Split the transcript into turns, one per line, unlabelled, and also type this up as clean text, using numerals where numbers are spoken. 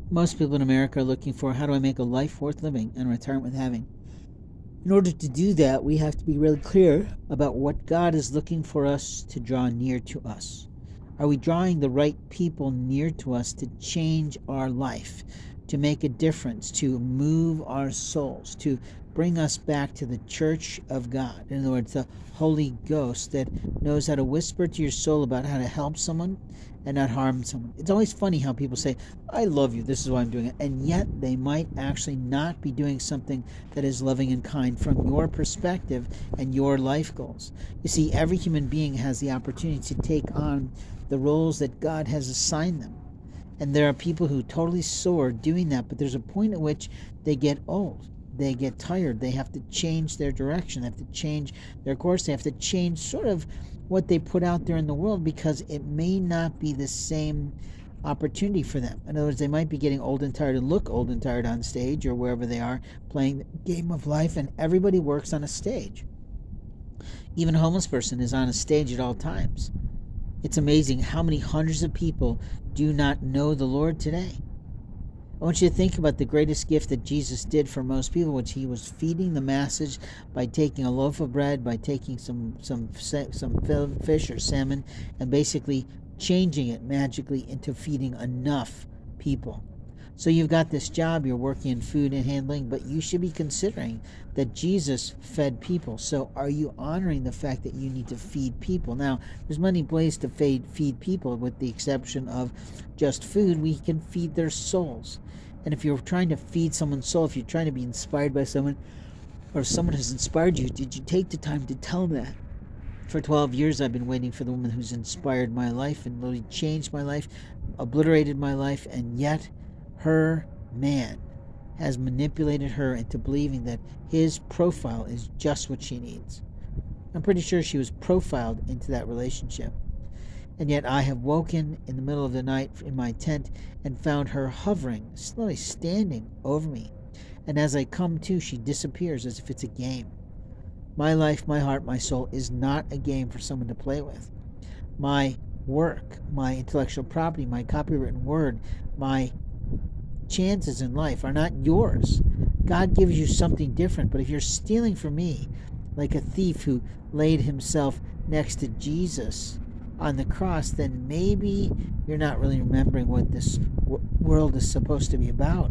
Most people in America are looking for, how do I make a life worth living and retirement worth having? In order to do that, we have to be really clear about what God is looking for us to draw near to us. Are we drawing the right people near to us to change our life, to make a difference, to move our souls, to bring us back to the church of God? In other words, the Holy Ghost that knows how to whisper to your soul about how to help someone and not harm someone. It's always funny how people say, I love you, this is why I'm doing it. And yet they might actually not be doing something that is loving and kind from your perspective and your life goals. You see, every human being has the opportunity to take on the roles that God has assigned them. And there are people who totally soar doing that, but there's a point at which they get old. They get tired. They have to change their direction. They have to change their course. They have to change sort of what they put out there in the world, because it may not be the same opportunity for them. In other words, they might be getting old and tired and look old and tired on stage or wherever they are playing the game of life, and everybody works on a stage. Even a homeless person is on a stage at all times. It's amazing how many hundreds of people do not know the Lord today. I want you to think about the greatest gift that Jesus did for most people, which he was feeding the masses by taking a loaf of bread, by taking some fish or salmon, and basically changing it magically into feeding enough people. So you've got this job, you're working in food and handling, but you should be considering that Jesus fed people. So are you honoring the fact that you need to feed people? Now, there's many ways to feed people, with the exception of just food. We can feed their souls. And if you're trying to feed someone's soul, if you're trying to be inspired by someone, or if someone has inspired you, did you take the time to tell that? For 12 years, I've been waiting for the woman who's inspired my life and really changed my life, obliterated my life, and yet her man has manipulated her into believing that his profile is just what she needs. I'm pretty sure she was profiled into that relationship. And yet I have woken in the middle of the night in my tent and found her hovering, slowly standing over me. And as I come to, she disappears as if it's a game. My life, my heart, my soul is not a game for someone to play with. My work, my intellectual property, my copywritten word, my chances in life are not yours. God gives you something different, but if you're stealing from me, like a thief who laid himself next to Jesus on the cross, then maybe you're not really remembering what this world is supposed to be about.